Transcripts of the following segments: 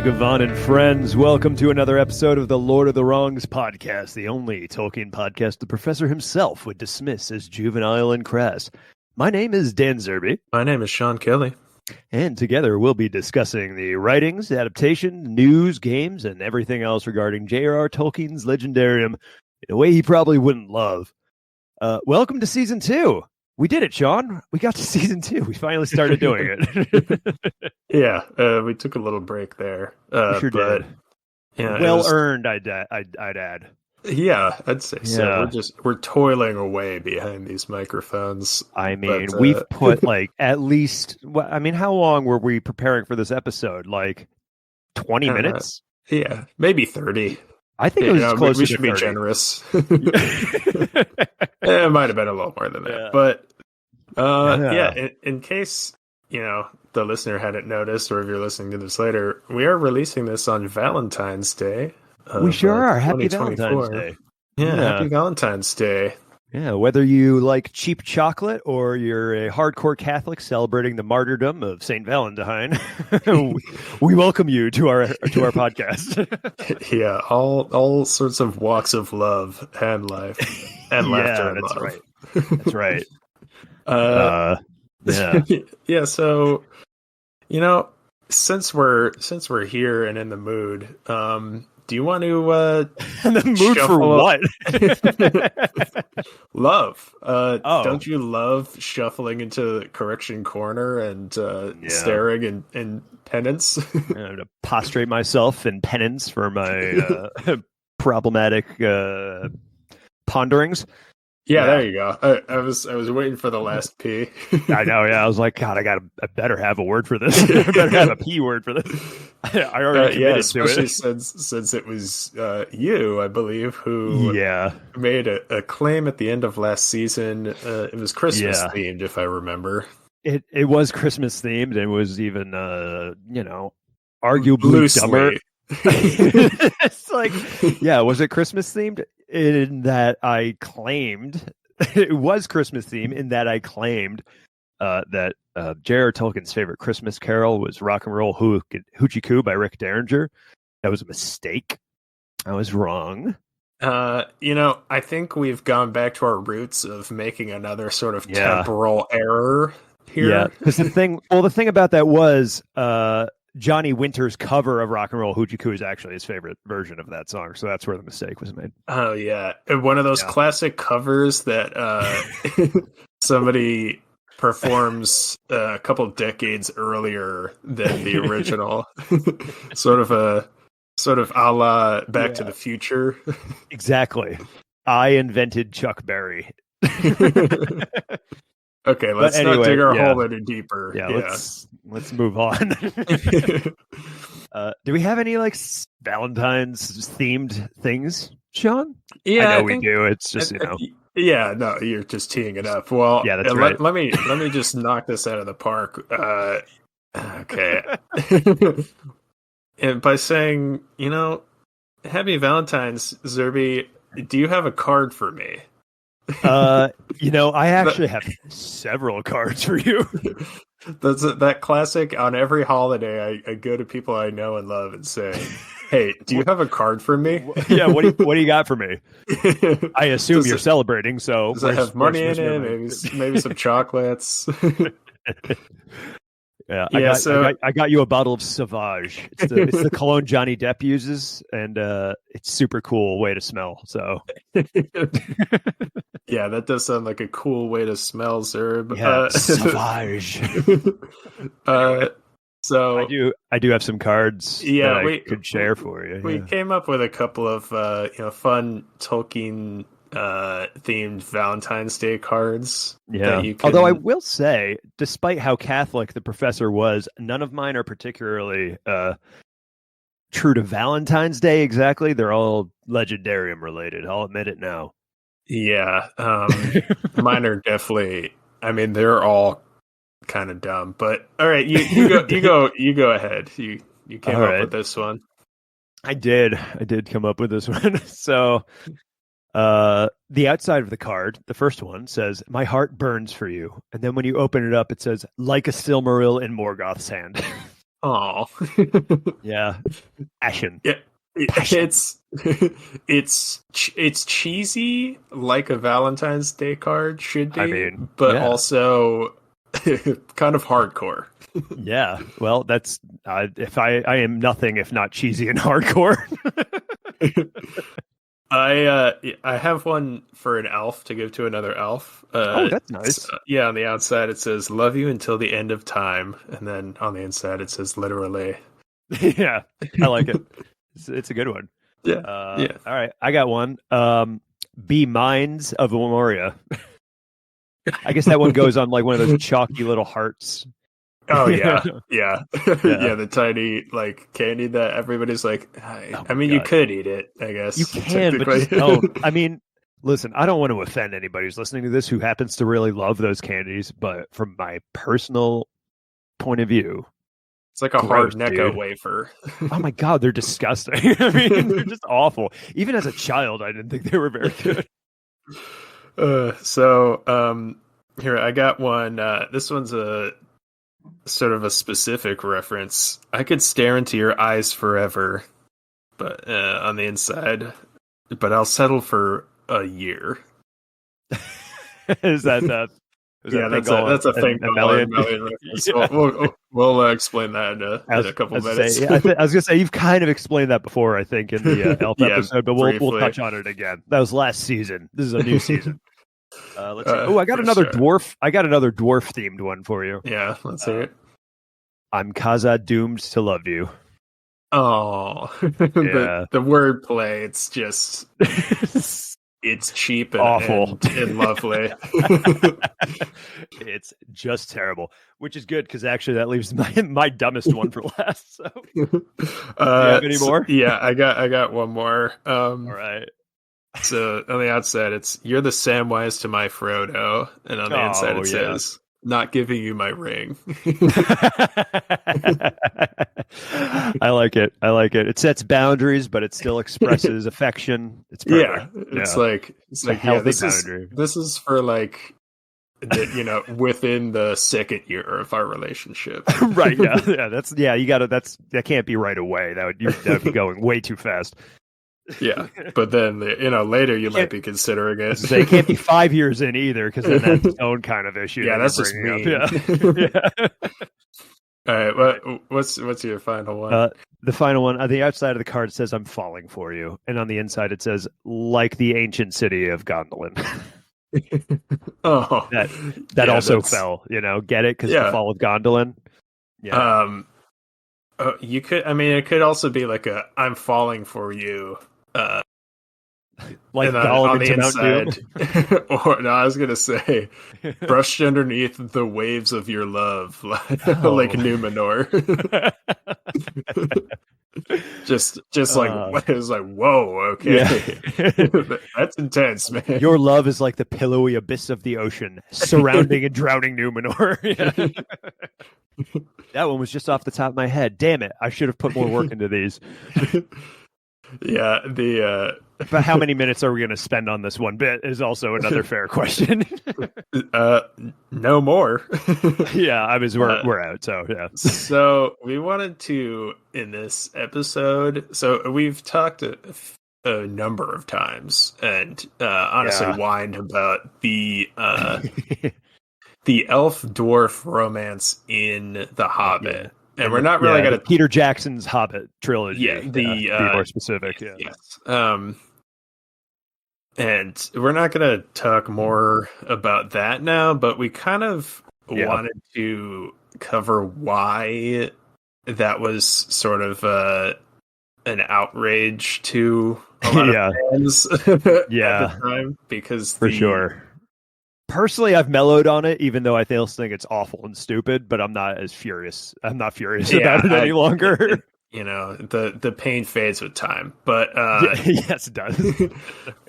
Gavon and friends. Welcome to another episode of the Lord of the Wrongs podcast, the only Tolkien podcast the professor himself would dismiss as juvenile and crass. My name is Dan Zerby. My name is Sean Kelly. And together we'll be discussing the writings, adaptation, news, games, and everything else regarding J.R.R. Tolkien's Legendarium in a way he probably wouldn't love. Welcome to Season 2. We did it, Sean. We got to Season 2. We finally started doing it. Yeah, we took a little break there. We sure did. Yeah, well earned, I'd add. Yeah, I'd say so. We're toiling away behind these microphones. I mean, we've put at least. How long were we preparing for this episode? 20 minutes? Yeah, maybe 30. I think it was close to 30. We should be generous. It might have been a little more than that, but in case the listener hadn't noticed, or if you're listening to this later, we are releasing this on Valentine's Day. We sure are. Happy Valentine's Day. Yeah, happy Valentine's Day. Yeah, whether you like cheap chocolate or you're a hardcore Catholic celebrating the martyrdom of Saint Valentine, we welcome you to our podcast. Yeah, all sorts of walks of love and life and laughter and that's love. Right. That's right. Yeah. Yeah. So, since we're here and in the mood, do you want to in the mood for what? Love. Don't you love shuffling into the correction corner and staring in penance? To prostrate myself in penance for my problematic ponderings. Yeah, there you go. I was waiting for the last P. I know. Yeah, I was like, God, I better have a word for this. I better have a P word for this. I already committed to it. Especially since it was you, I believe, who made a claim at the end of last season. It was Christmas themed, if I remember. It was Christmas themed, and it was even arguably dumber. It's was it Christmas themed? In that I claimed it was Christmas theme. In that I claimed that J.R.R. Tolkien's favorite Christmas carol was "Rock and Roll Hoochie Coo" by Rick Derringer. That was a mistake. I was wrong. I think we've gone back to our roots of making another sort of temporal error here. Yeah, because the thing about that was Johnny Winter's cover of Rock and Roll Hoochie Coo is actually his favorite version of that song, so that's where the mistake was made. Oh yeah, one of those classic covers that somebody performs a couple decades earlier than the original. sort of a la Back to the Future. Exactly. I invented Chuck Berry. Okay, let's not dig our hole any deeper. Yeah. Let's move on. Do we have any Valentine's themed things, Sean? Yeah, I know we do. It's just Yeah, no, you're just teeing it up. Well, yeah, that's right. Let me just knock this out of the park. Okay. And by saying, happy Valentine's, Zerby, do you have a card for me? I actually have several cards for you. That's that classic. On every holiday, I go to people I know and love and say, "Hey, do you have a card for me?" Yeah, what do you got for me? I assume you're celebrating, so does it have money in it? Maybe some chocolates. Yeah, I got you a bottle of Sauvage. It's the cologne Johnny Depp uses, and it's super cool way to smell. So, yeah, that does sound like a cool way to smell, Zerb. Yeah, Sauvage. So I do have some cards. Yeah, I could share for you. We came up with a couple of fun Tolkien themed Valentine's Day cards. Yeah. Although I will say, despite how Catholic the professor was, none of mine are particularly true to Valentine's Day exactly. They're all Legendarium related. I'll admit it now. Yeah. Mine are definitely, they're all kind of dumb, but all right, you go ahead. You came up with this one. I did come up with this one. So the outside of the card, the first one says, "My heart burns for you." And then when you open it up, it says, "Like a Silmaril in Morgoth's hand." Oh, Yeah, passion, yeah. passion. It's cheesy like a Valentine's Day card should I be, mean, but yeah, also kind of hardcore. yeah. Well, that's if I am nothing if not cheesy and hardcore. I have one for an elf to give to another elf. Oh, that's nice. Yeah, on the outside it says "Love you until the end of time," and then on the inside it says literally. Yeah, I like it. It's a good one. Yeah, yeah. All right, I got one. Be Minds of Memoria. I guess that one goes on like one of those chalky little hearts. Oh yeah, yeah, Yeah. yeah. The tiny like candy that everybody's like. Oh I my mean, you God. could eat it, I guess. You can, but Technically. just don't. I mean, listen, I don't want to offend anybody who's listening to this who happens to really love those candies, but from my personal point of view, It's like a gross, hard Necco dude. wafer. Oh my God, they're disgusting. I mean, they're just awful. Even as a child, I didn't think they were very good. Here I got one. This one's a sort of a specific reference. I could stare into your eyes forever, but on the inside, but I'll settle for a year. Is that Yeah, thing called that's a thing a called million? Melon reference. Yeah. We'll explain that in a I couple was to minutes. say, I was gonna say you've kind of explained that before, I think, in the Elf Yeah, episode, but we'll briefly. touch on it again. That was last season. This is a new season. Let's see. Oh, I got For another sure. dwarf. I got another dwarf themed one for you. Yeah, let's hear it. I'm Kaza doomed to love you. Oh, Yeah. the wordplay. It's just it's cheap and Awful. and lovely. It's just terrible, which is good because actually that leaves my dumbest one for last. So, do you have any more? Yeah, I got one more. All right. So on the outside, it's "You're the Samwise to my Frodo," and on the inside Oh it yeah. says, "Not giving you my ring." I like it. I like it. It sets boundaries, but it still expresses affection. It's perfect. Yeah, it's Yeah. like A healthy this boundary. is for like within the second year of our relationship. Right. Yeah. Yeah. You gotta, that can't be right away. That would be going way too fast. Yeah. But then, later you might be considering it. They can't be 5 years in either, because then that's its own kind of issue. Yeah, that that's you're just bringing me. up. Yeah. All right. What's your final one? The final one on the outside of the card says, "I'm falling for you," and on the inside it says, "Like the ancient city of Gondolin." Oh, that also fell. Get it? Because the fall of Gondolin. Yeah. You could. I mean, it could also be like a "I'm falling for you." Like Gollum on the inside. Or no, I was gonna say, brushed underneath the waves of your love, like Numenor. just like it was like, whoa, okay, that's intense, man. Your love is like the pillowy abyss of the ocean, surrounding and drowning Numenor. That one was just off the top of my head. Damn it! I should have put more work into these. Yeah, But how many minutes are we going to spend on this one bit is also another fair question. No more. Yeah, I mean, we're out. So yeah. So we wanted to in this episode. So we've talked a number of times, and honestly, whined about the elf dwarf romance in The Hobbit. Yeah. And we're not really going to Peter Jackson's Hobbit trilogy. Yeah, to be more specific. Yeah. Yes. And we're not going to talk more about that now, but we kind of wanted to cover why that was sort of an outrage to a lot of fans at the time, because for sure. Personally, I've mellowed on it, even though I still think it's awful and stupid, but I'm not as furious. I'm not furious about it any longer. The pain fades with time, but yes, it does.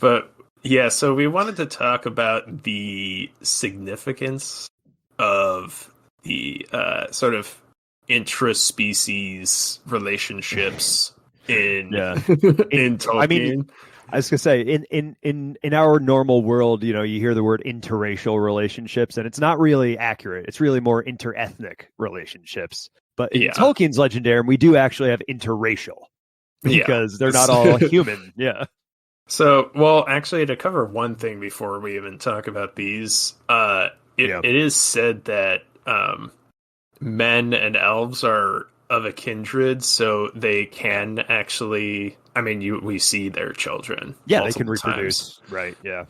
But yeah, so we wanted to talk about the significance of the sort of intra-species relationships in Tolkien. I mean, I was gonna say in our normal world, you hear the word interracial relationships, and it's not really accurate. It's really more interethnic relationships. But in Tolkien's Legendarium, we do actually have interracial because they're not all human. Yeah. So, well, actually, to cover one thing before we even talk about these, it is said that men and elves are of a kindred, so they can actually. I mean, we see their children. Yeah, they can reproduce. Times. Right. Yeah.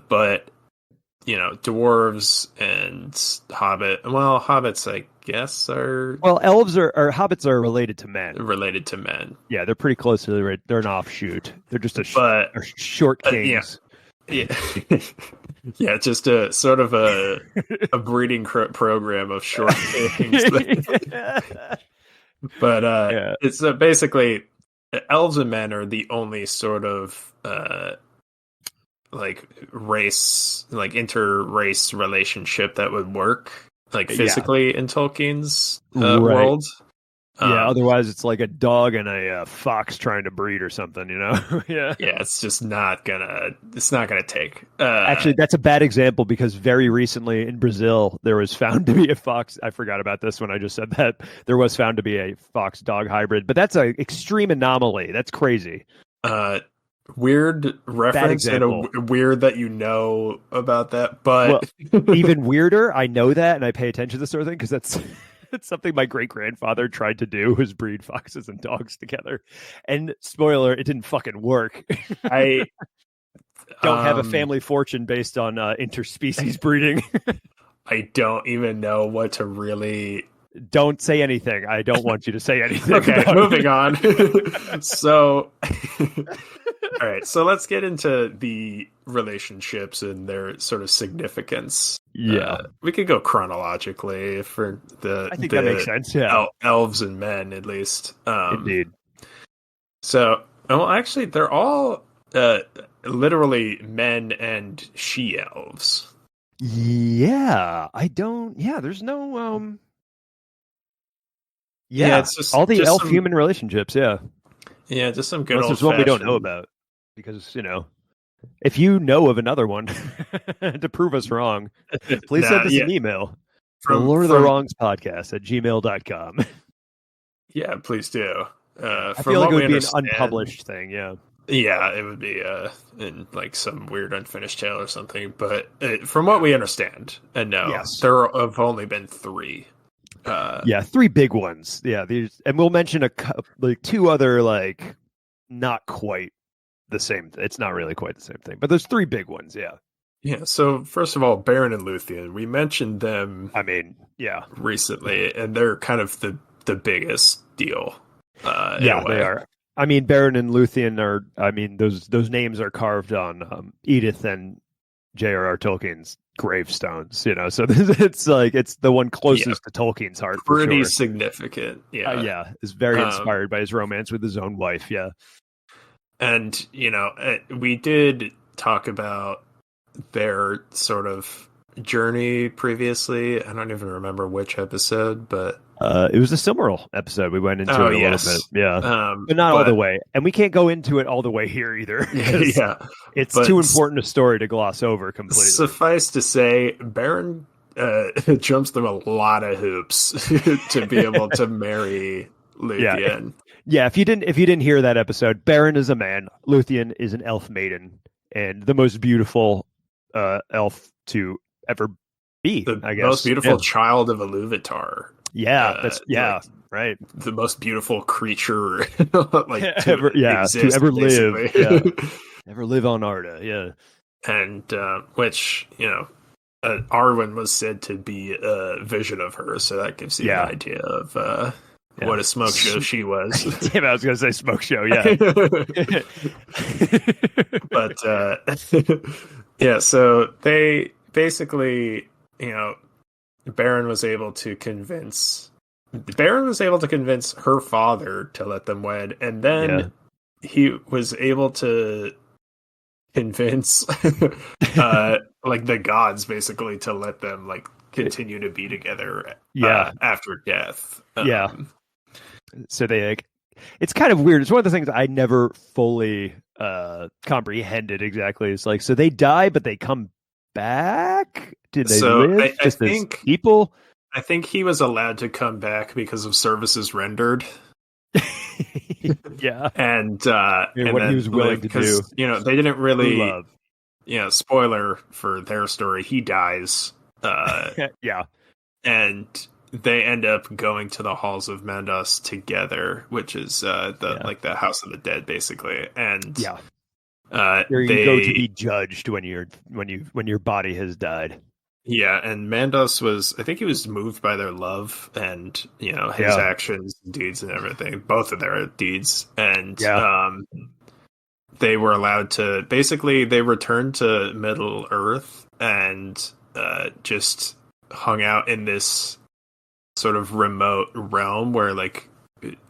But dwarves and hobbits, I guess, are elves or hobbits are related to men. Related to men. Yeah, they're pretty close to they're an offshoot. They're just short kings. Yeah. Yeah, just a sort of a breeding program of short kings. But it's basically elves and men are the only sort of race, inter-race relationship that would work physically in Tolkien's world. Otherwise it's like a dog and a fox trying to breed or something, yeah, it's just not gonna take. Actually, that's a bad example because very recently in Brazil there was found to be a fox. I forgot about this when I just said that. There was found to be a fox dog hybrid, but that's an extreme anomaly. That's crazy. Weird reference, and a weird that about that, but even weirder, I know that and I pay attention to this sort of thing because that's it's something my great-grandfather tried to do, was breed foxes and dogs together. And spoiler, it didn't fucking work. I don't have a family fortune based on interspecies breeding. I don't even know what to really... Don't say anything. I don't want you to say anything. Okay, moving on. So, all right. So let's get into the relationships and their sort of significance. Yeah, we could go chronologically for I think that makes sense. Yeah, elves and men, at least. Indeed. So, well, actually, they're all literally men and she elves. Yeah, I don't. Yeah, there's no. Yeah, it's just all the elf-human relationships. Yeah, just some good. There's one we don't know about because if you know of another one to prove us wrong, please send us an email from Lord of the Wrongs podcast at gmail.com. Yeah, please do. I feel like it would be an unpublished thing. Yeah, it would be in some weird unfinished tale or something. But from what we understand and know, there have only been 3. 3 big ones. Yeah, and we'll mention two other not quite the same. It's not really quite the same thing, but there's 3 big ones. Yeah. Yeah. So first of all, Beren and Luthien, we mentioned them. I mean, recently, and they're kind of the biggest deal. They are. I mean, Beren and Luthien are. I mean, those names are carved on Edith and J.R.R. Tolkien's gravestones, so it's the one closest to Tolkien's heart. Pretty significant. Is very inspired by his romance with his own wife. And we did talk about their sort of journey previously. I don't even remember which episode, but it was a Silmaril episode. We went into it a little bit, but not all the way, and we can't go into it all the way here either. It's too important a story to gloss over completely. Suffice to say, Beren jumps through a lot of hoops to be able to marry Luthien. If you didn't hear that episode, Beren is a man, Luthien is an elf maiden, and the most beautiful elf to ever be. I guess most beautiful child of Iluvatar. Right. The most beautiful creature to ever live. Never live on Arda. And which, Arwen was said to be a vision of her, so that gives you an idea of what a smoke show she was. Damn, I was going to say smoke show, But so they basically, Beren was able to convince her father to let them wed, and then he was able to convince the gods basically to let them continue to be together after death. So they it's kind of weird. It's one of the things I never fully comprehended exactly. It's so they die but they come back. Did they live? I think people? I think he was allowed to come back because of services rendered. Yeah. And what he then was willing live to do because they didn't through really, love. spoiler for their story, he dies, Yeah. and they end up going to the halls of Mendos together, which is Yeah. the House of the Dead, basically. And Yeah. Where you go to be judged when your body has died. and Mandos I think he was moved by their love and his Yeah. actions, deeds, and everything, both of their deeds, and Yeah. they were allowed to, basically they returned to Middle Earth and just hung out in this sort of remote realm where, like,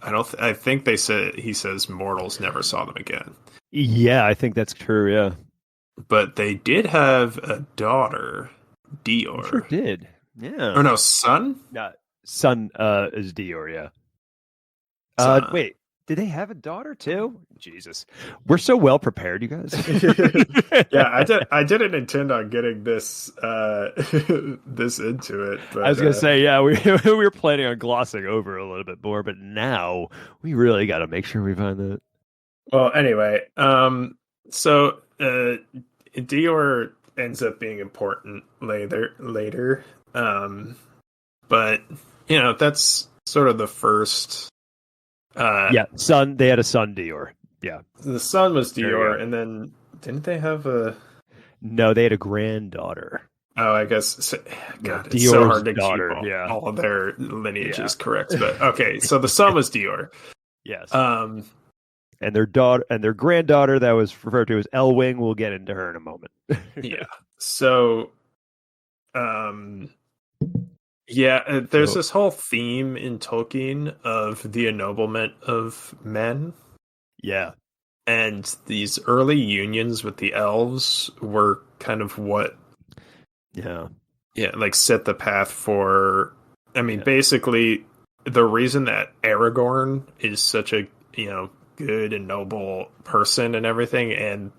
I think he says mortals never saw them again. Yeah, I think that's true. Yeah. But they did have a daughter, You sure Dior. did. Yeah. Or no, son? Son is Dior, yeah. Son. Wait, did they have a daughter too? Jesus. We're so well prepared, you guys. Yeah, I didn't intend on getting this this into it, but I was gonna say, yeah, we were planning on glossing over a little bit more, but now we really got to make sure we find that. well, anyway, so Dior ends up being important later. But that's sort of the first. Yeah, son. They had a son, Dior. Yeah, The son was Dior, and then didn't they have a? No, they had a granddaughter. Oh, I guess. God, it's Dior's so hard to daughter, keep all of their lineages Yeah. correct. But okay, so the son was Dior. Yes. And their daughter and their granddaughter that was referred to as Elwing. We'll get into her in a moment. Yeah. So, there's this whole theme in Tolkien of the ennoblement of men. Yeah. And these early unions with the elves were kind of what set the path for, basically the reason that Aragorn is such a good and noble person and everything, and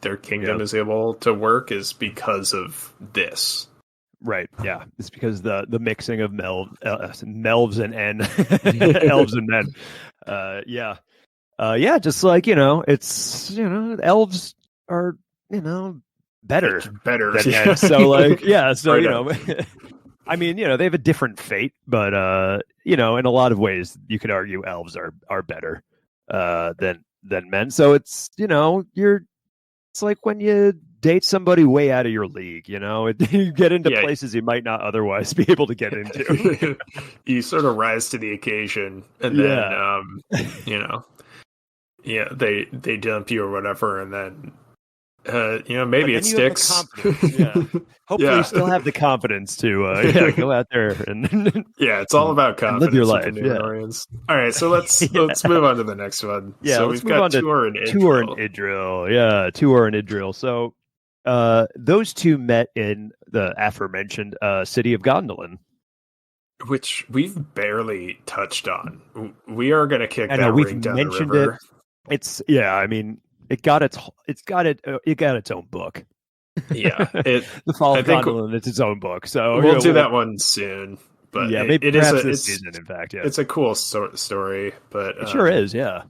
their kingdom is able to work, is because of this. Right. Yeah. It's because the mixing of melves and elves and men. Just like, it's, elves are, better than men. So like, I mean, they have a different fate, but in a lot of ways you could argue elves are better than men. So it's, it's like when you date somebody way out of your league, you get into places you might not otherwise be able to get into. You sort of rise to the occasion, and then they dump you or whatever, and then maybe it sticks. Hopefully you still have the confidence to go out there and it's all about confidence. Live your life. All right, so let's move on to the next one. So we've got Tuor and Idril. Yeah, Tuor and Idril. So those two met in the aforementioned city of Gondolin, which we've barely touched on. We are going to kick that ring down the river. It got its own book. Yeah, the Fall of Gondolin. It's its own book. So we'll do that one soon. But maybe perhaps this season. In fact, it's a cool story. But it sure is. Yeah.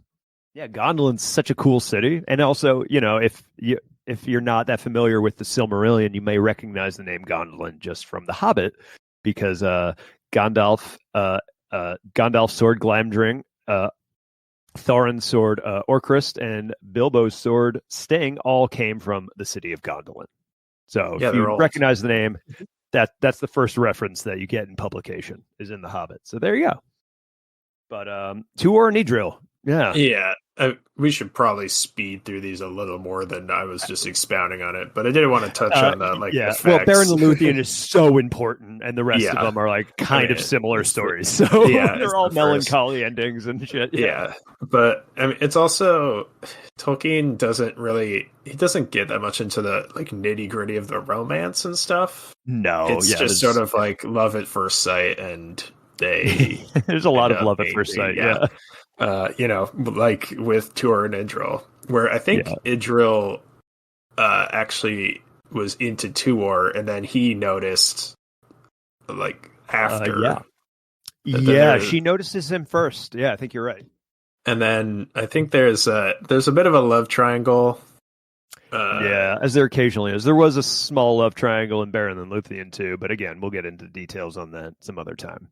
Gondolin's such a cool city, and also, if you're not that familiar with the Silmarillion, you may recognize the name Gondolin just from The Hobbit, because Gandalf's sword Glamdring, Thorin's sword Orcrist, and Bilbo's sword Sting all came from the city of Gondolin. So if you recognize the name, that's the first reference that you get in publication is in The Hobbit. So there you go. But Tuor and Idril. Yeah. We should probably speed through these a little more than I was just expounding on it, but I didn't want to touch on the the facts. Well, Beren the Luthien is so important, and the rest of them are like kind of similar stories. So they're all melancholy endings and shit. Yeah, but it's also Tolkien doesn't get that much into the nitty gritty of the romance and stuff. No, it's just sort of like love at first sight, and they there's a lot of love at first sight. Yeah. Like with Tuor and Idril, where I think Idril actually was into Tuor, and then he noticed, after. Yeah, she notices him first. Yeah, I think you're right. And then I think there's a bit of a love triangle. Yeah, as there occasionally is. There was a small love triangle in Baron and Luthien too, but again, we'll get into details on that some other time.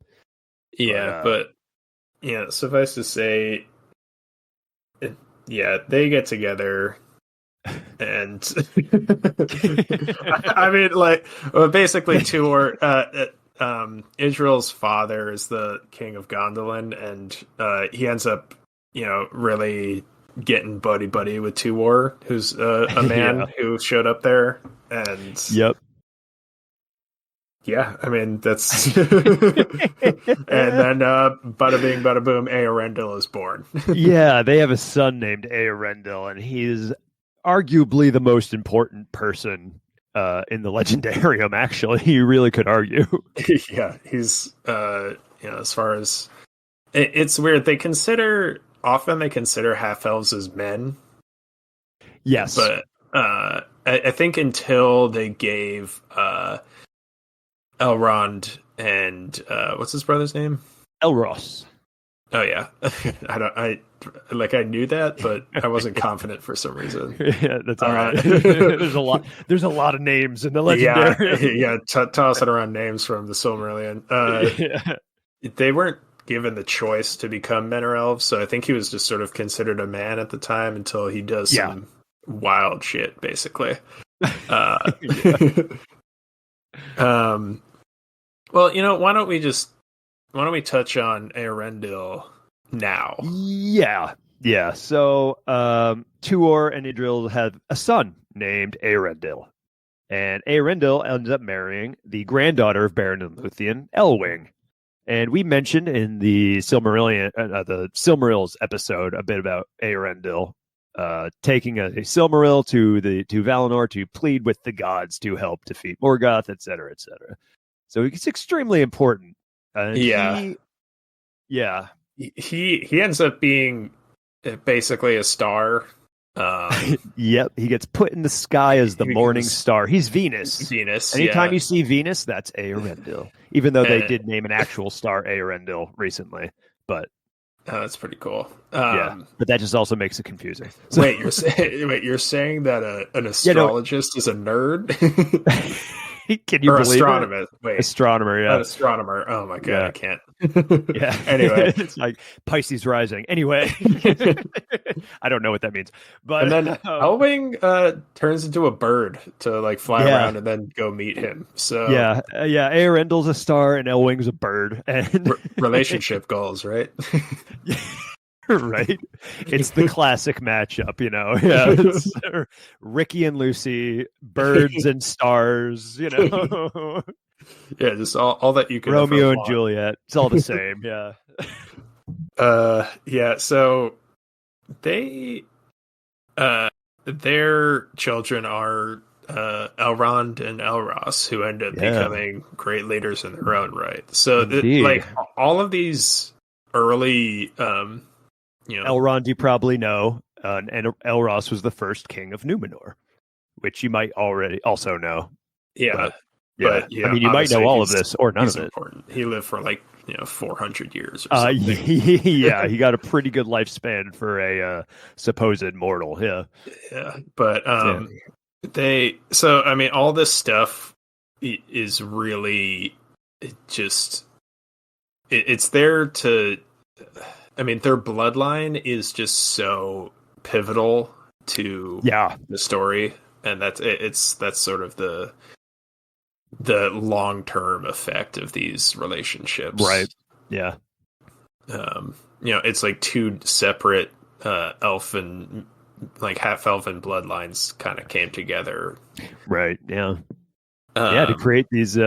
Yeah, but yeah, suffice to say, they get together, and I mean, like, well, basically, Israel's father is the king of Gondolin, and he ends up, really getting buddy with Tuor, who's a man who showed up there, and yeah, I mean that's and then bada bing bada boom, Earendil is born. Yeah, they have a son named Earendil, and he's arguably the most important person in the Legendarium. Actually, you really could argue. Yeah, he's as far as it's weird. They consider half elves as men. Yes, but I think until they gave Elrond and what's his brother's name? Elros. Oh yeah, I knew that, but I wasn't confident for some reason. Yeah, that's all right. There's a lot of names in the Legendary. Yeah, tossing around names from the Silmarillion. They weren't given the choice to become men or elves, so I think he was just sort of considered a man at the time until he does some wild shit, basically. Well, why don't we touch on Earendil now? Yeah. So, Tuor and Idril have a son named Earendil, and Earendil ends up marrying the granddaughter of Baron and Luthien, Elwing. And we mentioned in the Silmarils episode a bit about Earendil taking a Silmaril to Valinor to plead with the gods to help defeat Morgoth, etc., etc. So it's extremely important. He ends up being basically a star. Yep, he gets put in the sky as the morning star. He's Venus. Anytime you see Venus, that's Earendil. Even though they did name an actual star Earendil recently, but that's pretty cool. But that just also makes it confusing. So, wait, you're saying that an astrologist is a nerd? Can you believe astronomer? It? Wait, astronomer. Yeah, an astronomer. Oh my god, I can't. Yeah. Anyway, it's like Pisces rising. Anyway, I don't know what that means. But and then Elwing turns into a bird to fly around and then go meet him. So yeah. Earendil's a star and Elwing's a bird. And relationship goals, right? Right, it's the classic matchup, Yeah, it's Ricky and Lucy, birds and stars, Yeah, just all that you can. Romeo and Juliet, it's all the same. Yeah. Yeah. So they, their children are Elrond and Elros, who end up becoming great leaders in their own right. So all of these early Elrond, you probably know, and Elros was the first king of Numenor, which you might already also know. Yeah, but I mean, you might know all of this or none of it. Important. He lived for 400 years. Or something. Yeah, he got a pretty good lifespan for a supposed mortal. Yeah, but they. So I mean, all this stuff is really just. It's there to. I mean, their bloodline is just so pivotal to the story, and that's sort of the long term effect of these relationships, right? Yeah. It's like two separate elfin, half elfin bloodlines kind of came together, right? Yeah. To create these,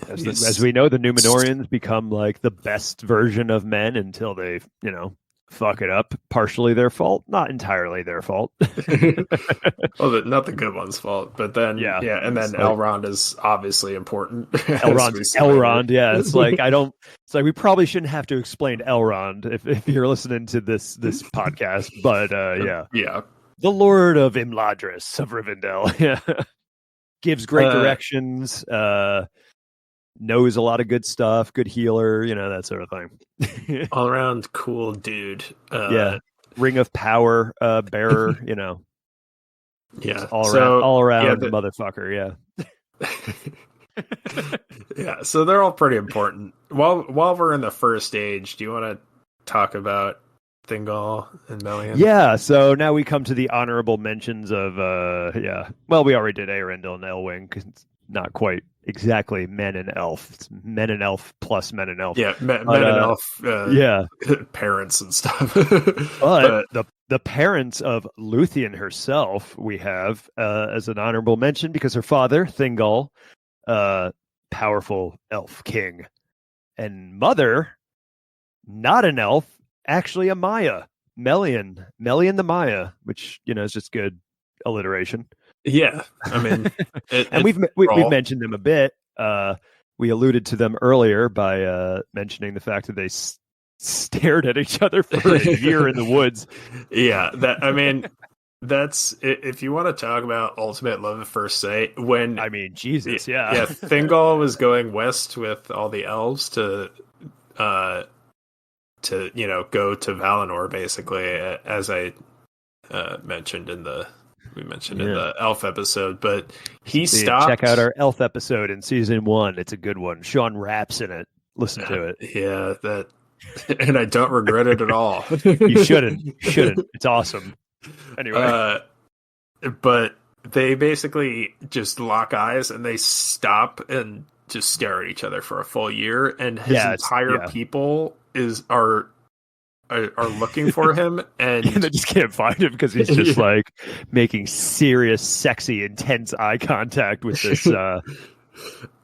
As we know, the Númenóreans become the best version of men until they, fuck it up. Partially their fault, not entirely their fault. Well, not the good one's fault, but then and then Elrond is obviously important. Elrond, yeah. It's we probably shouldn't have to explain Elrond if you're listening to this podcast, but the Lord of Imladris of Rivendell, gives great directions. knows a lot of good stuff, good healer, that sort of thing. All around cool dude. Yeah. Ring of power bearer, Yeah. all around yeah, motherfucker, yeah. Yeah, so they're all pretty important. While we're in the first stage, do you want to talk about Thingol and Melian? Yeah, so now we come to the honorable mentions of well, we already did Arendelle and Elwing, because it's not quite exactly men and elf. It's men and elf plus men and elf. Yeah, men and elf yeah, parents and stuff. but the parents of Luthien herself we have as an honorable mention, because her father, Thingol, powerful elf king, and mother, not an elf, actually a Maya, Melian the Maya, which is just good alliteration. Yeah, I mean, and we've mentioned them a bit. We alluded to them earlier by mentioning the fact that they stared at each other for a year in the woods. Yeah, that's if you want to talk about ultimate love at first sight. Jesus, yeah, Thingol was going west with all the elves to go to Valinor, basically, as I mentioned in the elf episode. But he stopped. Check out our elf episode in season 1. It's a good one. Sean raps in it. Listen to it. Yeah, that, and I don't regret it at all. You shouldn't. It's awesome. Anyway, but they basically just lock eyes and they stop and just stare at each other for a full year, and his entire people are looking for him, and they just can't find him because he's just like making serious, sexy, intense eye contact with this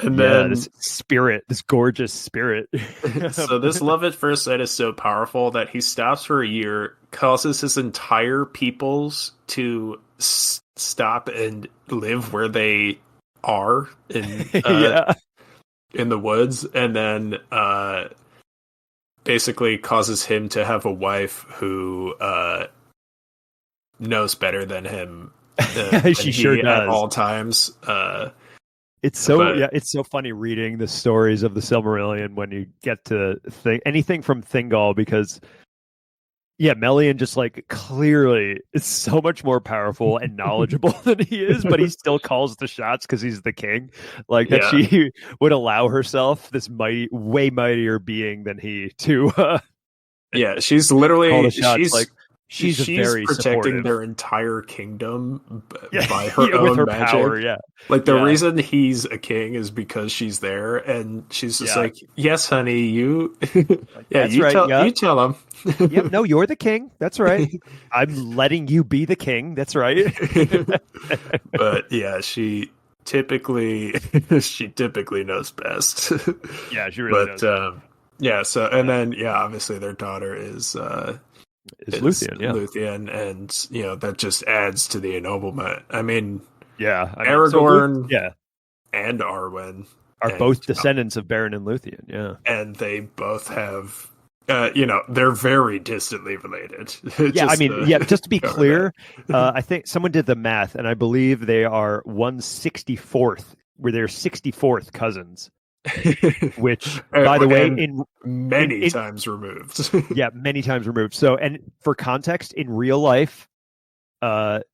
and then this gorgeous spirit. So this love at first sight is so powerful that he stops for a year, causes his entire peoples to stop and live where they are in the woods, and then basically causes him to have a wife who knows better than him. She sure does at all times. It's so funny reading the stories of the Silmarillion when you get to anything from Thingol, because Melian just like clearly is so much more powerful and knowledgeable than he is, but he still calls the shots because he's the king. Like that she would allow herself, this way mightier being than he, to she's literally call the shots. She's very protecting supportive. Their entire kingdom by her own with her magic. Power, the reason he's a king is because she's there, and she's just like, "Yes, honey, you." You tell him. No, you're the king. That's right. I'm letting you be the king. That's right. But she typically knows best. Yeah, she really does. So and then obviously their daughter is Luthien, Luthien, and that just adds to the ennoblement. I mean, Aragorn, and Arwen are both descendants of Beren and Luthien, and they both have, they're very distantly related. Just to be clear, I think someone did the math, and I believe they are 1/64th, where they're 64th cousins. Which, by the way, in many times removed. Many times removed. So, and for context, in real life, a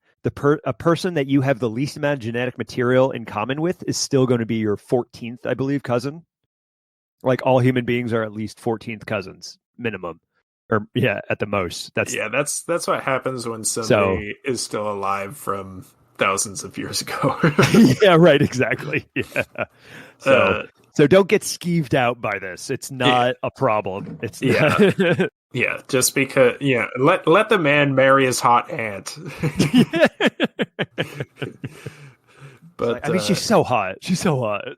person that you have the least amount of genetic material in common with is still going to be your 14th, I believe, cousin. Like all human beings are at least 14th cousins minimum, or at the most. That's what happens when somebody is still alive from thousands of years ago. Yeah, right. Exactly. Yeah. So don't get skeeved out by this. It's not a problem. It's not. Just because let the man marry his hot aunt. But she's so hot. She's so hot.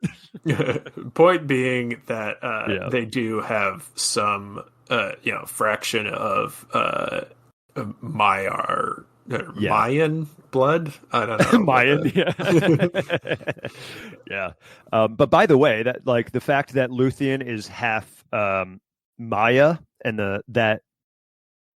Point being that they do have some fraction of Mayan blood. I don't know. Mayan, yeah. But by the way, that the fact that Luthien is half Maya, and that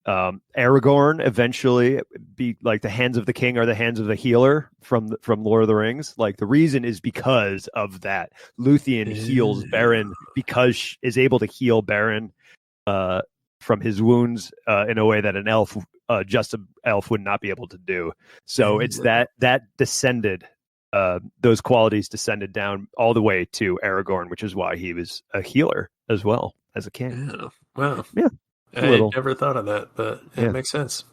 Aragorn eventually be like the hands of the king are the hands of the healer from Lord of the Rings. Like the reason is because of that. Luthien heals Beren because is able to heal Beren from his wounds in a way that an elf, just an elf, would not be able to do. So it's that descended. Those qualities descended down all the way to Aragorn, which is why he was a healer as well as a king. Yeah. Wow. Yeah. I never thought of that, but it makes sense.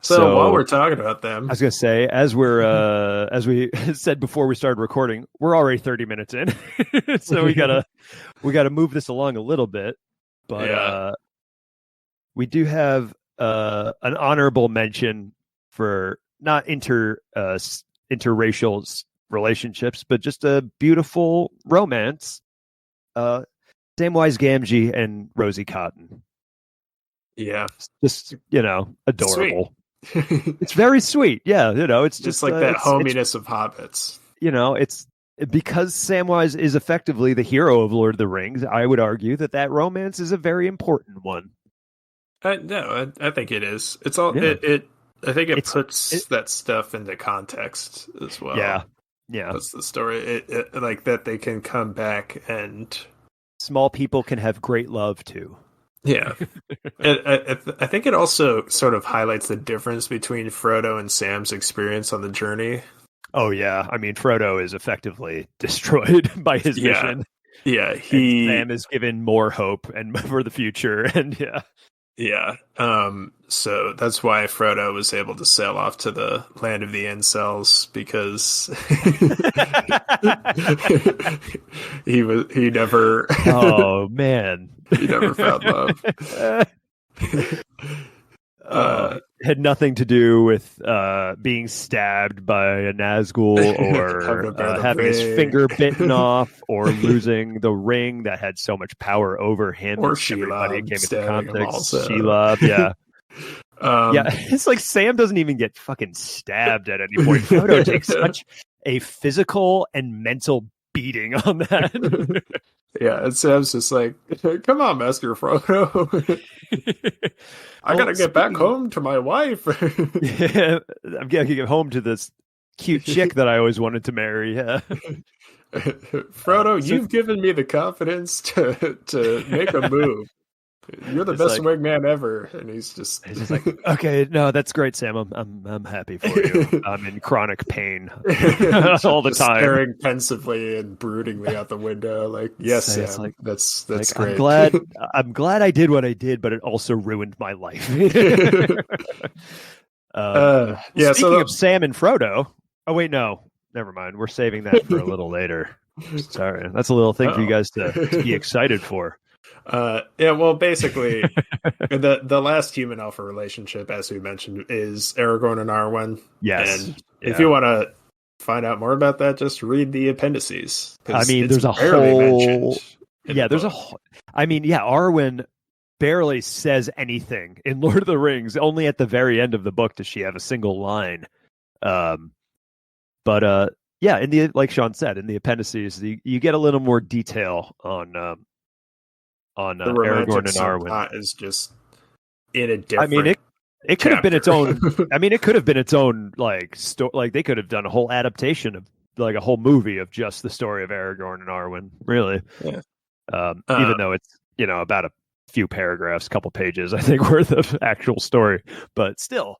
So while we're talking about them, I was gonna say, as we said before we started recording, we're already 30 minutes in, so we gotta move this along a little bit. But we do have an honorable mention for not interracial relationships, but just a beautiful romance. Samwise Gamgee and Rosie Cotton. Yeah, just adorable. It's very sweet. Yeah, it's just like that hominess of hobbits. It's because Samwise is effectively the hero of Lord of the Rings. I would argue that romance is a very important one. No, I think it is. It's all it. I think it puts that stuff into context as well. Yeah. That's the story. It like that they can come back and small people can have great love too. Yeah. I think it also sort of highlights the difference between Frodo and Sam's experience on the journey. Oh, yeah. I mean, Frodo is effectively destroyed by his mission. Yeah. And Sam is given more hope and for the future. And Yeah. So that's why Frodo was able to sail off to the land of the incels, because he never oh man. He never found love. Had nothing to do with being stabbed by a Nazgul or having his finger bitten off or losing the ring that had so much power over him. Or Shelob came into context. Shelob, yeah. It's like Sam doesn't even get fucking stabbed at any point. Frodo takes such a physical and mental beating on that. Yeah, and Sam's just like, come on, Master Frodo. I gotta get back home to my wife. Yeah, I'm gonna get home to this cute chick that I always wanted to marry. Yeah. Frodo, you've given me the confidence to make a move. You're the best wingman ever, and he's just like, okay, no, that's great, Sam. I'm happy for you. I'm in chronic pain all the time, staring pensively and broodingly out the window. Like, yes, Sam, like, that's like, great. I'm glad I did what I did, but it also ruined my life. Speaking of Sam and Frodo. Oh wait, no, never mind. We're saving that for a little later. Sorry, that's a little thing for you guys to be excited for. Well, basically, the last human alpha relationship, as we mentioned, is Aragorn and Arwen. Yes. And if you want to find out more about that, just read the appendices. I mean, there's a whole. Yeah, there's a whole. I mean, yeah, Arwen barely says anything in Lord of the Rings. Only at the very end of the book does she have a single line. But yeah, in the like Sean said, in the appendices, you get a little more detail on Aragorn and Arwen. Is just in a different. I mean, it could have been its own. I mean, it could have been its own like like they could have done a whole adaptation of like a whole movie of just the story of Aragorn and Arwen. Really, yeah. Even though it's about a few paragraphs, couple pages, I think, worth of actual story, but still.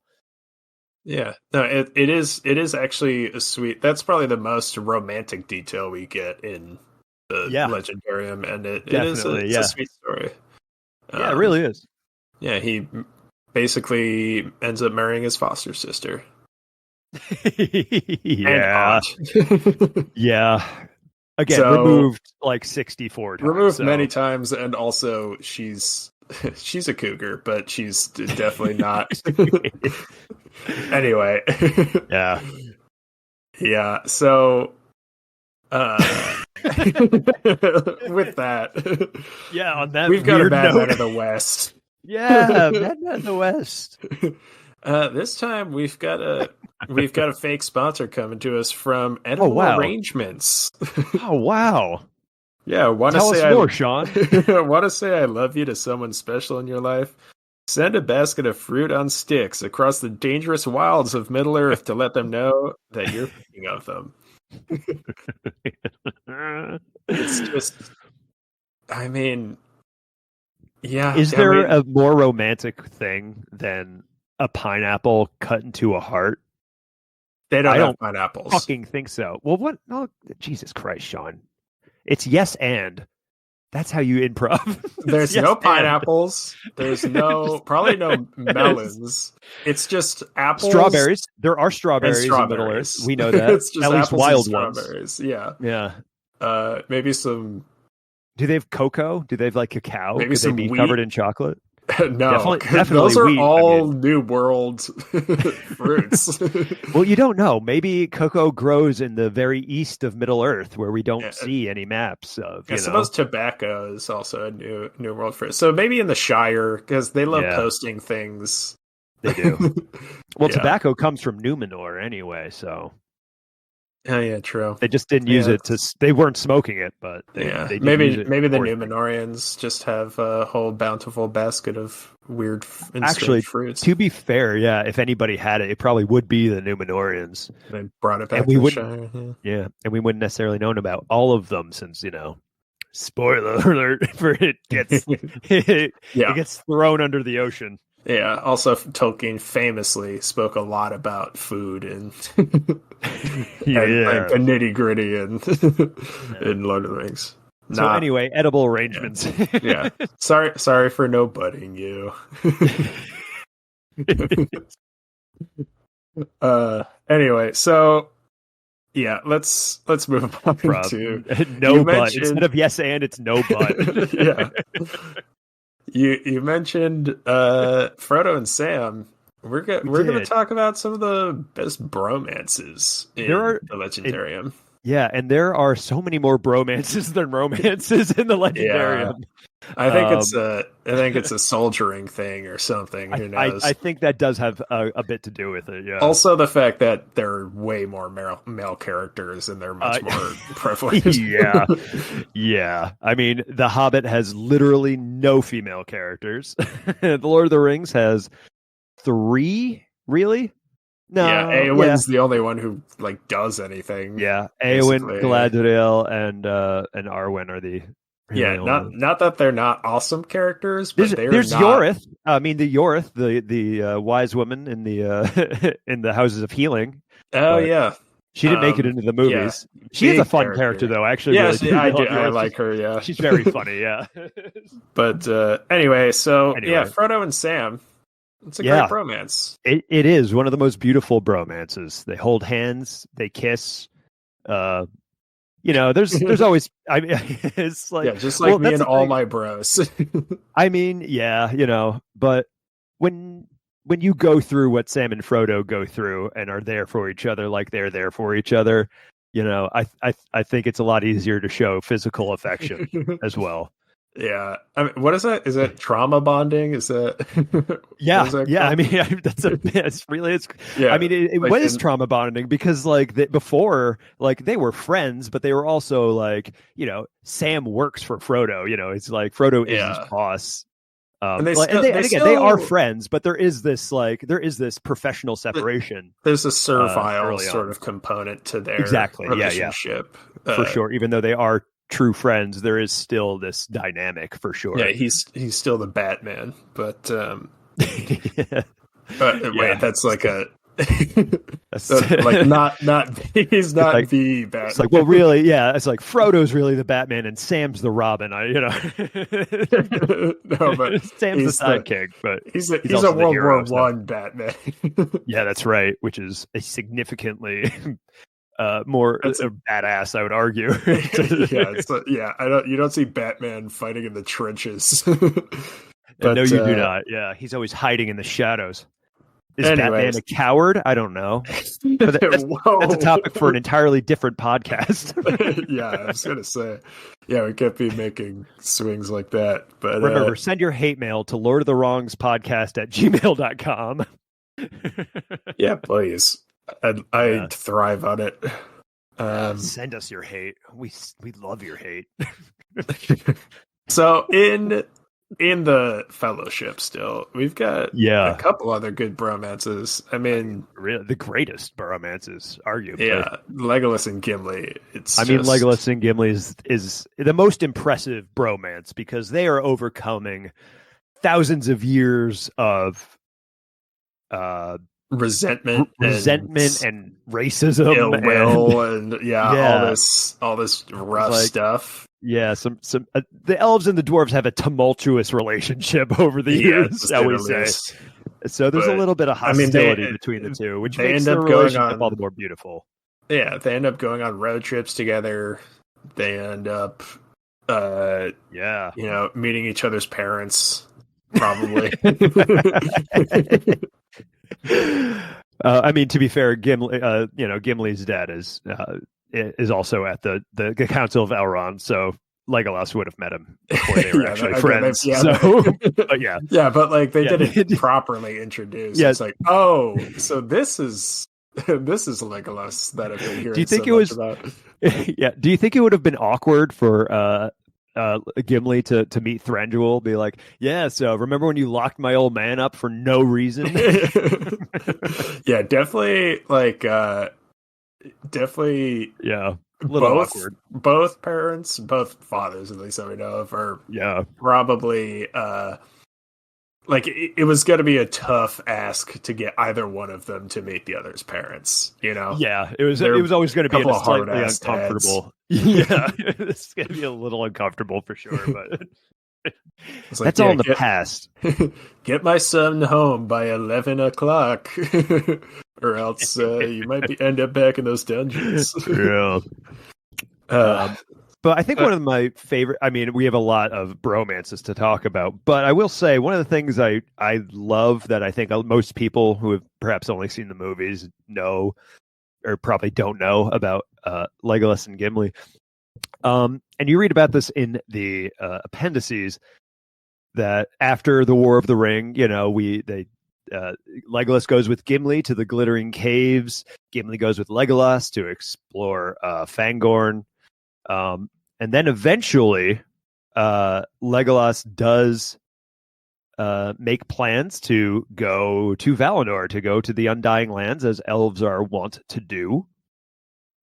Yeah, no, it is actually a sweet. That's probably the most romantic detail we get in the Legendarium, and it is a sweet story. Yeah, it really is. Yeah, he basically ends up marrying his foster sister. Yeah. Yeah. Again, removed like 64 times. Removed many times, and also she's a cougar, but she's definitely not. Anyway. Yeah. Yeah, so with that, yeah, on that we've got a Batman of the West. Yeah, Batman of the West. This time we've got a fake sponsor coming to us from Edible Arrangements. Oh wow! Yeah, Tell us more, Sean. Want to say I love you to someone special in your life? Send a basket of fruit on sticks across the dangerous wilds of Middle Earth to let them know that you're thinking of them. It's just, I mean, yeah. Is I there mean, a more romantic thing than a pineapple cut into a heart? they don't I have don't pineapples. fucking think so. Well, what? No, Jesus Christ, Sean. It's yes and. That's how you improv. There's yes no pineapples. There's probably no melons. It's just apples strawberries. There are and strawberries in Middle Earth. strawberries. We know that. It's just At least apples and wild ones. strawberries. Yeah. Yeah. Maybe some. Do they have cocoa? Do they have like cacao? Maybe Could they some be wheat? covered in chocolate? No, Definitely those are wheat. all New World fruits. Well, you don't know. Maybe cocoa grows in the very east of Middle Earth, where we don't see any maps of. I suppose tobacco is also a New World fruit. So maybe in the Shire, because they love posting things. They do. Well, tobacco comes from Numenor anyway, so. Oh yeah, true. They just didn't use it to. They weren't smoking it, but maybe the Numenorians just have a whole bountiful basket of weird and strange fruits. To be fair, yeah, if anybody had it, it probably would be the Numenorians. They brought it back. And we wouldn't. Yeah, and we wouldn't necessarily known about all of them since spoiler alert, for it gets it gets thrown under the ocean. Yeah. Also, Tolkien famously spoke a lot about food and and the nitty gritty in Lord of the Rings. So anyway, edible arrangements. Yeah. Sorry for no budding you. Anyway, so yeah, let's move on to no but. Instead of yes and, it's no but. Yeah. You mentioned Frodo and Sam. We're going to talk about some of the best bromances in the Legendarium. And there are so many more bromances than romances in the Legendarium. Yeah. I think it's a soldiering thing or something. Who knows? I think that does have a bit to do with it. Yeah. Also, the fact that there are way more male characters and they're much more prevalent. Yeah. I mean, The Hobbit has literally no female characters. The Lord of the Rings has 3. Really? No. Yeah, Eowyn's the only one who does anything. Yeah, Eowyn, Galadriel, and Arwen are the. Not that they're not awesome characters, but there's Yorith. I mean, the Yorith, the wise woman in the in the Houses of Healing. Oh yeah, she didn't make it into the movies. Yeah, she is a fun character though. Actually, I do. I like her. Yeah, she's very funny. Yeah. But anyway, Frodo and Sam. It's a great bromance. It is one of the most beautiful bromances. They hold hands. They kiss. There's always. I mean, it's like just like me and all my bros. I mean, but when you go through what Sam and Frodo go through and are there for each other, like they're there for each other, I think it's a lot easier to show physical affection as well. Yeah, I mean, what is that? Is that trauma bonding? Is that? Yeah. I mean, I mean, what is trauma bonding? Because before, they were friends, but they were also Sam works for Frodo. It's like Frodo is his boss. They are friends, but there is this professional separation. There's a servile sort of component to their relationship, for sure. Even though they are true friends, there is still this dynamic for sure. Yeah, he's still the Batman, but wait, that's like a not he's not the Batman. It's like, well, really, it's like Frodo's really the Batman and Sam's the Robin. No, but Sam's the sidekick, but he's a World War I Batman. Yeah, that's right, which is a significantly more badass, I would argue. You don't see Batman fighting in the trenches. But, no, you do not. Yeah, he's always hiding in the shadows. Is Batman a coward? I don't know. But that's a topic for an entirely different podcast. Yeah, I was going to say. Yeah, we can't be making swings like that. But remember, send your hate mail to lordofthewrongspodcast@gmail.com. Yeah, please. I thrive on it. Send us your hate. We love your hate. So in in the Fellowship still. We've got a Yeah, couple other good bromances. I mean, really, the greatest bromances, arguably. yeah, Legolas and Gimli. It's I mean, just Legolas and Gimli is the most impressive bromance because they are overcoming thousands of years of uh, resentment and resentment and racism ill and will and yeah, yeah, all this it's rough like stuff. yeah, some the elves and the dwarves have a tumultuous relationship over the Yeah, years, to shall say we the say? least. So there's a But little bit of I mean, hostility between the two, which they makes end their up going relationship all the on. more beautiful. Yeah, they end up going on road trips together. They end up, uh, Yeah. meeting each other's parents, probably. I mean, to be fair, Gimli, Gimli's dad is also at the Council of Elrond, so Legolas would have met him before they were Yeah, actually again, friends. So, but yeah, yeah, but like they yeah, didn't properly introduce. yeah. It's like, oh, so this is this is Legolas that I've been Do you hearing so think it much was? about. Yeah. Do you think it would have been awkward for Gimli to meet Thranduil? Be like, yeah. So remember when you locked my old man up for no reason? Yeah, definitely. Like, definitely Yeah, a little awkward. both parents, both fathers, at least that we know of, are Yeah, probably like it was going to be a tough ask to get either one of them to meet the other's parents. yeah. It was They're always going to a be in couple a of hard slightly ass dads. uncomfortable. Yeah, it's going to be a little uncomfortable for sure, but It's like, that's all yeah, in the past. get my son home by 11 o'clock, or else you might end up back in those dungeons. Yeah. uh, But I think but one of my favorite, I mean, we have a lot of bromances to talk about, but I will say one of the things I love that I think most people who have perhaps only seen the movies know or probably don't know about Legolas and Gimli. And you read about this in the appendices that after the War of the Ring, Legolas goes with Gimli to the Glittering Caves. Gimli goes with Legolas to explore Fangorn. And then eventually, Legolas does make plans to go to Valinor, to go to the Undying Lands, as elves are wont to do.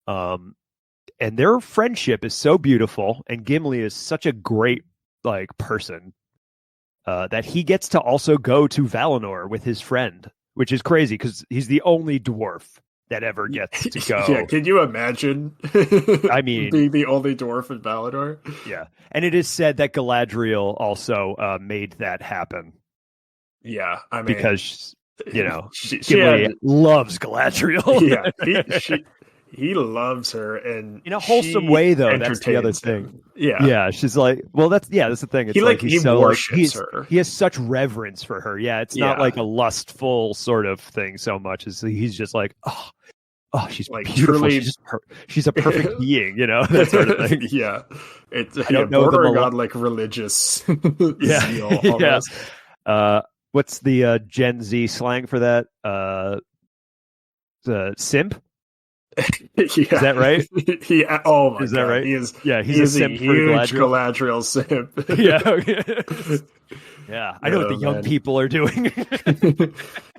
And their friendship is so beautiful, and Gimli is such a great person that he gets to also go to Valinor with his friend, which is crazy because he's the only dwarf that ever gets to go. Yeah, can you imagine? I mean, being the only dwarf in Valinor. Yeah, and it is said that Galadriel also made that happen. Yeah, I mean, because she Gimli had, loves Galadriel. Yeah, he loves her, and in a wholesome way, though. That's the other thing. Him. Yeah, she's like, well, that's the thing. It's he so worships her. He has such reverence for her. Yeah, it's not like a lustful sort of thing so much as he's just like, oh, she's like beautiful. Truly, she's a perfect being, that sort of thing. Yeah, it's bordering on like religious zeal. Almost. Yeah. What's the Gen Z slang for that? Simp. Is that right? Yeah. Oh my god. Is that right? He is. Yeah, he's a simp for Galadriel simp. Yeah. Yeah. I know what the young people are doing.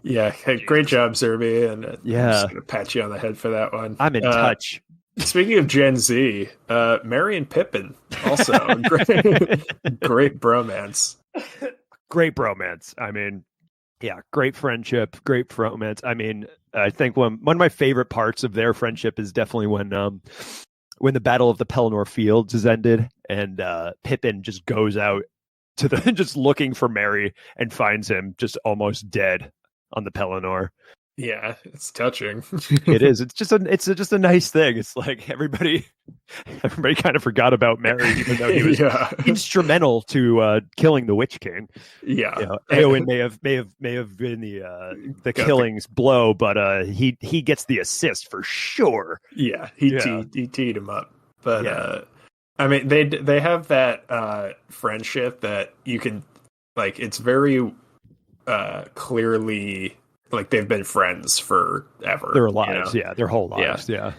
Yeah. Hey, great job, Zerby, and I'm just gonna pat you on the head for that one. I'm in touch. Speaking of Gen Z, Merry and Pippin also great bromance. Great bromance. I mean, yeah, great friendship, great bromance. I mean, I think one of my favorite parts of their friendship is definitely when the Battle of the Pelennor Fields is ended and Pippin just goes out to just looking for Merry and finds him just almost dead on the Pelennor. Yeah, it's touching. It is. It's just a nice thing. It's like everybody kind of forgot about Merry, even though he was instrumental to killing the Witch King. Yeah, Eowyn may have been the killing's blow, but he gets the assist for sure. Yeah, he teed him up. But I mean, they have that friendship that you can like. It's very clearly. Like they've been friends forever. Their lives, their whole lives, yeah.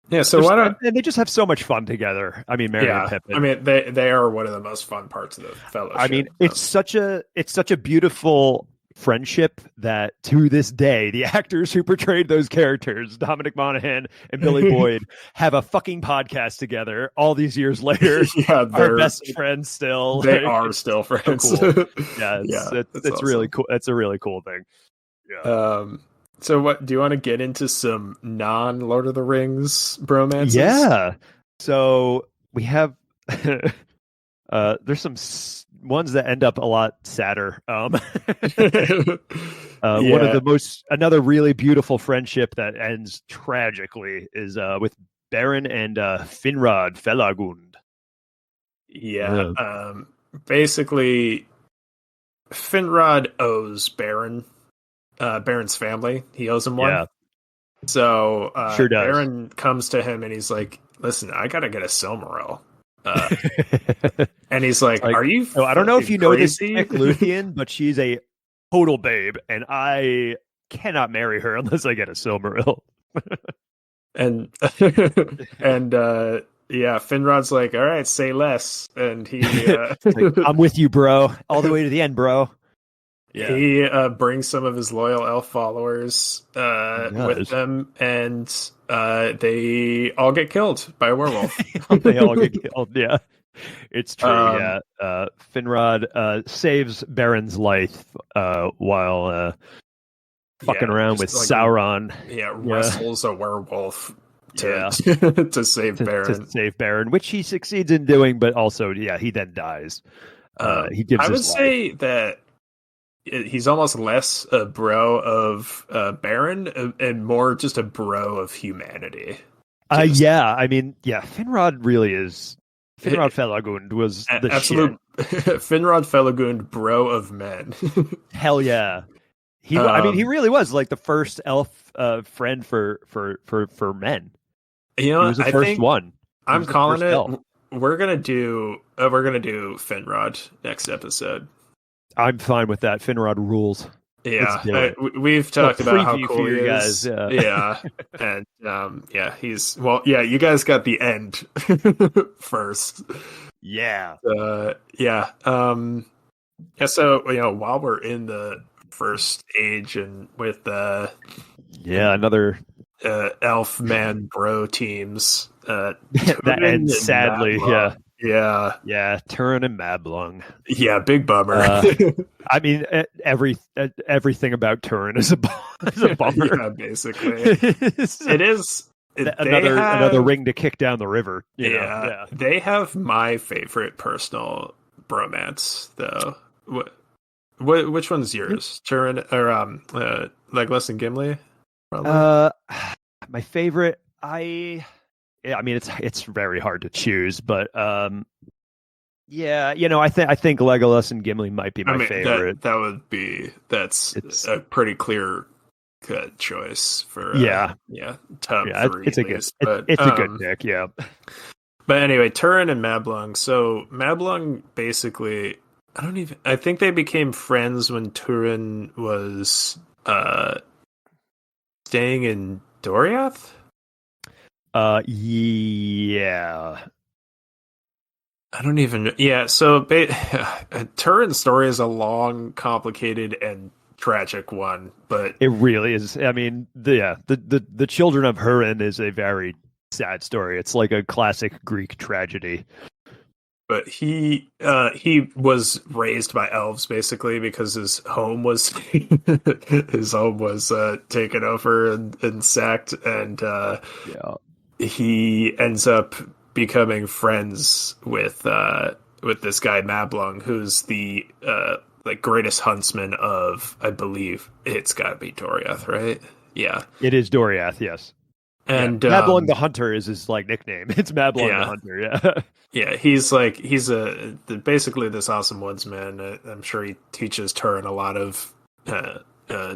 Yeah, so why don't and they just have so much fun together. I mean, Merry and yeah, I Pippin. mean they are one of the most fun parts of the I Fellowship. mean, it's such a beautiful friendship that to this day, the actors who portrayed those characters, Dominic Monaghan and Billy Boyd, have a fucking podcast together all these years later. Yeah, Are best friends still. they Like, are it's still so friends. cool. Yeah, Yeah, that's it's really awesome. cool. It's a really cool thing. Yeah. So what do you want to get into some non-Lord of the Rings bromances? Yeah. So we have there's some ones that end up a lot sadder. One of Yeah, the another really beautiful friendship that ends tragically is with Baron and Finrod Felagund. yeah. Basically, Finrod owes Baron's family. He owes him one. Yeah, So sure does. Baron comes to him and he's like, "Listen, I gotta get a Silmaril." Uh, and he's It's like, like, "Are you oh, I don't know if fucking you know this crazy?" chick Luthien, but she's a total babe, and I cannot marry her unless I get a Silmaril. and and yeah, Finrod's like, "All right, say less," and he It's like, I'm with you, bro, all the way to the end, bro. Yeah, he brings some of his loyal elf followers he with does. them, and they all get killed by a werewolf. They all get killed. Yeah, it's true. um, Yeah, Finrod saves Baron's life while fucking yeah, around with just like Sauron. yeah, Yeah, wrestles a werewolf to yeah, to save to Baron. save Baron, which he succeeds in doing, but also, yeah, he then dies. He gives I would his life. say that he's almost less a bro of Baron and more just a bro of humanity. Just Yeah, I mean, yeah, Finrod really is. Finrod Felagund was the shit. absolute Finrod Felagund, bro of men. Hell yeah. I mean, he um, really was like the first elf friend for men. He was the I first think one. He I'm was the calling first it. elf. We're gonna do Finrod next episode. I'm fine with that. Finrod rules. Let's Yeah, do it. we've A little talked about how preview for cool he you guys. is. Yeah. Yeah, and yeah, he's well. Yeah, you guys got the end first. Yeah. Yeah. Yeah. So while we're in the first age and with the Yeah, another elf man bro teams, that Turin ends and sadly. Mablung. Yeah. Yeah, Yeah, Turin and Mablung. yeah, big bummer. I mean, everything about Turin is is a bummer. Yeah, basically, it is. Another ring to kick down the river. You know, Yeah, yeah. they have my favorite personal bromance though. Which one's yours? Turin or Legolas and Gimli? Probably. My favorite. Yeah, I mean, it's very hard to choose, but yeah, I think Legolas and Gimli might be my favorite. That's It's a pretty clear cut choice for yeah, top yeah, three it's at a good, least. But it's a good pick. Yeah, but anyway, Turin and Mablung. So Mablung basically, I think they became friends when Turin was staying in Doriath. Yeah. I don't even. Yeah, so Turin's story is a long, complicated, and tragic one, but It really is. I mean, the Children of Hurin is a very sad story. It's like a classic Greek tragedy. but he was raised by elves basically because his home was taken over and sacked, and Yeah. he ends up becoming friends with this guy Mablung, who's the like greatest huntsman of, I believe it's got to be Doriath, right? Yeah, It is Doriath, yes. Yeah. and Mablung the Hunter is his like nickname. It's Mablung the yeah, Hunter, yeah. yeah, he's basically this awesome woodsman. I'm sure he teaches Turin a lot of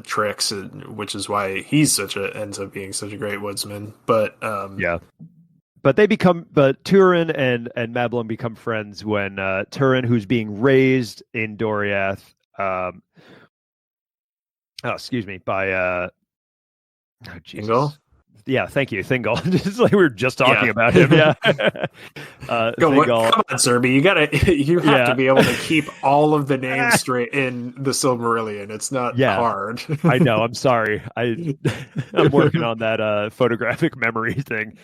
tricks, which is why ends up being such a great woodsman. But Yeah. But Turin and Mablung become friends when Turin, who's being raised in Doriath, excuse me, by Jingle? Yeah, thank you, Thingol. Just like we were just talking about him. Yeah. Thingol. Come on, Zerby. You have to be able to keep all of the names straight in the Silmarillion. It's not hard. I know. I'm sorry. I'm working on that photographic memory thing.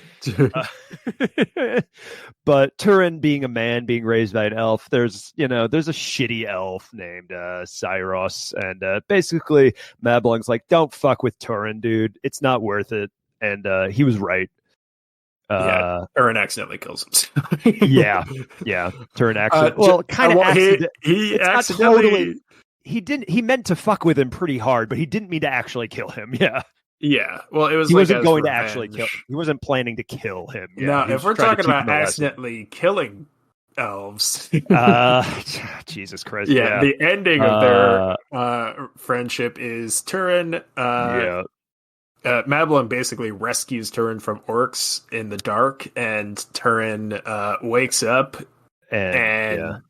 But Turin, being a man, being raised by an elf, there's a shitty elf named Cyros, and basically Mablung's like, don't fuck with Turin, dude. It's not worth it. And he was right. Turin accidentally kills him. yeah. Turin accidentally. He meant to fuck with him pretty hard, but he didn't mean to actually kill him. Yeah. Yeah. Well, it was. He wasn't going to actually kill. He wasn't planning to kill him. Yeah. Now, if we're talking about accidentally killing elves, Jesus Christ. Yeah. The ending of their friendship is Turin. Mablung basically rescues Turin from orcs in the dark, and Turin wakes up and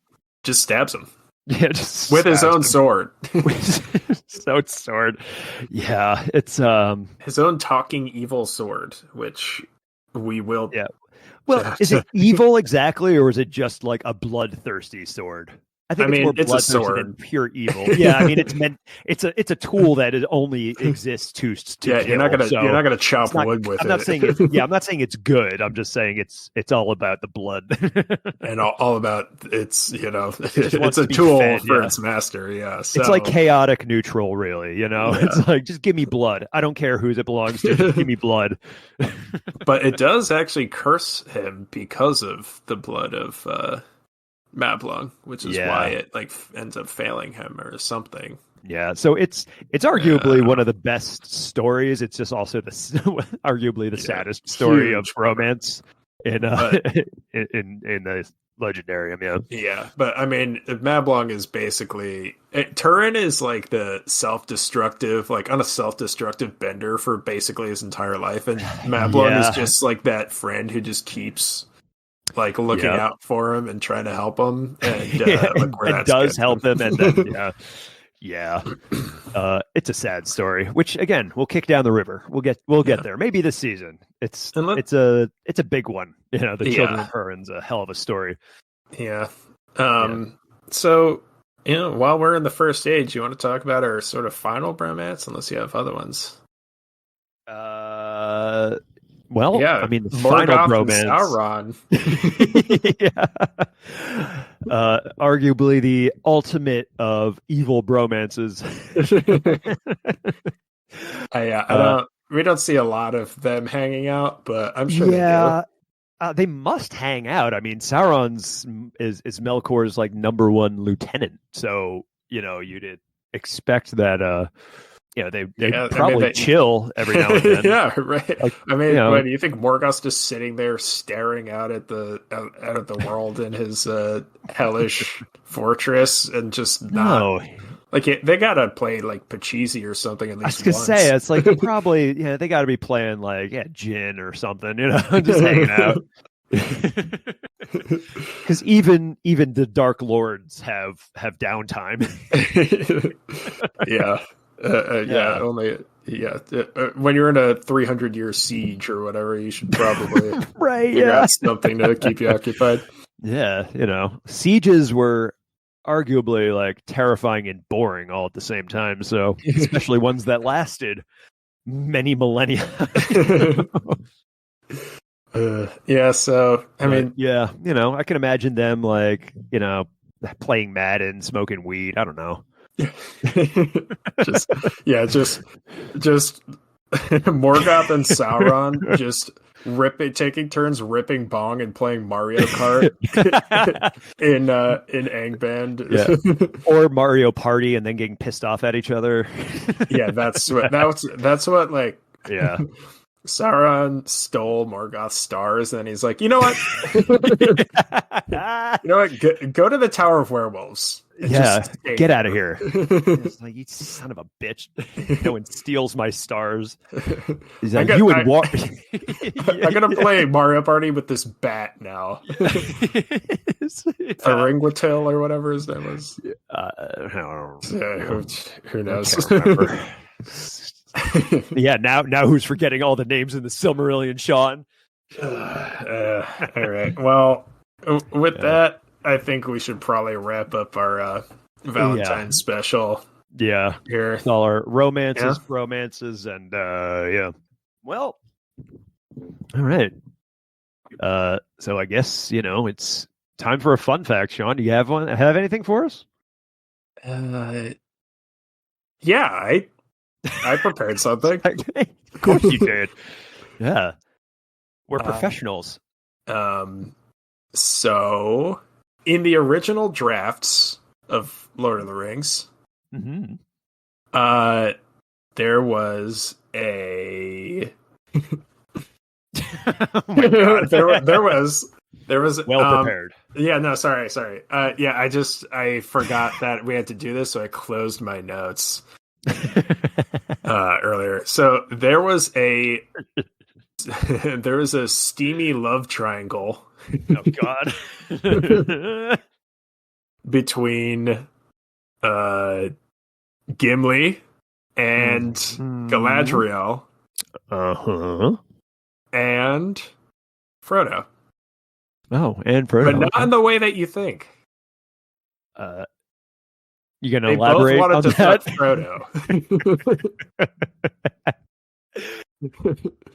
just stabs him. Yeah, just with his own sword. His own sword. Yeah, it's his own talking evil sword, which we will. Yeah. Well, is it evil exactly, or is it just like a bloodthirsty sword? I think it's more bloodthirsty than pure evil. Yeah, I mean it's a tool that only exists to kill. You're not gonna chop wood with it. I'm not saying it's good. I'm just saying it's all about the blood. And all about it's a tool for its master. Yeah. So. It's like chaotic neutral, really, It's like, just give me blood. I don't care who it belongs to, just give me blood. But it does actually curse him because of the blood of Mablung, which is why it ends up failing him or something. Yeah, so it's arguably one of the best stories. It's just also arguably the saddest story of romance in the Legendarium. Yeah, yeah, but I mean, Mablung is basically Turin is like the self-destructive, on a self-destructive bender for basically his entire life, and Mablung is just like that friend who just keeps looking out for him and trying to help him, and does help him, and then it's a sad story. Which again, we'll kick down the river. We'll get there. Maybe this season. It's a big one. The Children of Hurin's a hell of a story. Yeah. So while we're in the first age, you want to talk about our sort of final bromance, unless you have other ones. Well, yeah, I mean, the Morgoth final bromance. Arguably the ultimate of evil bromances. We don't see a lot of them hanging out, but I'm sure they do. They must hang out. I mean, Sauron's is Melkor's number one lieutenant, so you'd expect that. They probably chill every now and then. Yeah, right. What do you think? Morgoth's just sitting there staring out at the world in his hellish fortress, and just not they gotta play Pachisi or something at least. I was gonna say it's they probably they gotta be playing gin or something, just hanging out. Because even the Dark Lords have downtime. When you're in a 300-year siege or whatever, you should probably figure out something to keep you occupied. Yeah, sieges were arguably terrifying and boring all at the same time. So especially ones that lasted many millennia. So I mean, I can imagine them playing Madden, smoking weed. I don't know. just Morgoth and Sauron just taking turns ripping bong and playing Mario Kart in Angband, or Mario Party, and then getting pissed off at each other. That's what Sauron stole Morgoth's stars, and he's like, you know what? Go to the Tower of Werewolves. Get out of here. It's you son of a bitch. No one steals my stars. He's like, I'm gonna play Mario Party with this bat now. Ringwatail or whatever his name was. I don't know. Who knows? Yeah, now who's forgetting all the names in the Silmarillion, Sean? All right. Well, with that, I think we should probably wrap up our Valentine special. Yeah. Here. With all our romances, and yeah. Well, all right. So I guess, it's time for a fun fact, Sean. Do you have anything for us? Yeah, I prepared something. Of course you did. Yeah. We're professionals. So in the original drafts of Lord of the Rings, there was a oh my God. there was well prepared. Yeah, no, sorry. Yeah, I forgot that we had to do this, so I closed my notes earlier. So there was a steamy love triangle. Oh God. Between Gimli and Galadriel. And Frodo. Oh, and Frodo. But not in the way that you think. You gonna elaborate on that? Frodo.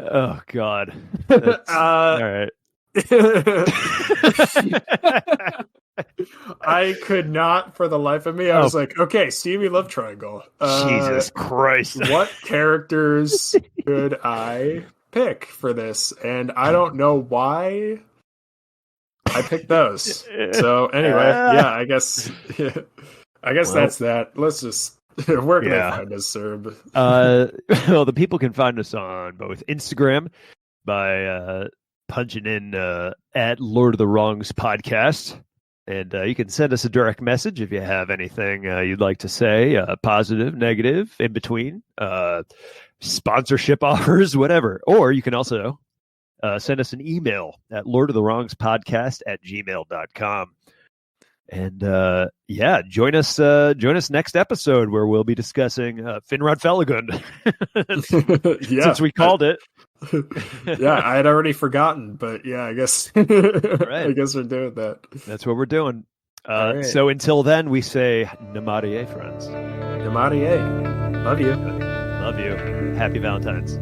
Oh God. All right. I could not for the life of me. I was like, okay, Stevie Love Triangle. Jesus Christ. What characters could I pick for this? And I don't know why I picked those. So anyway, yeah, I guess that's that. Let's just where can they find us, Serb? Well, the people can find us on both Instagram by punching in at Lord of the Wrongs podcast. And you can send us a direct message if you have anything you'd like to say, positive, negative, in between, sponsorship offers, whatever. Or you can also send us an email at lordofthewrongspodcast@gmail.com. And join us next episode where we'll be discussing Finrod Felagund. Since we called it. Yeah, I had already forgotten, but yeah, I guess right. I guess we're doing that. That's what we're doing. Right. So until then, we say Namarie, friends. Namarie. Love you. Love you. Happy Valentine's.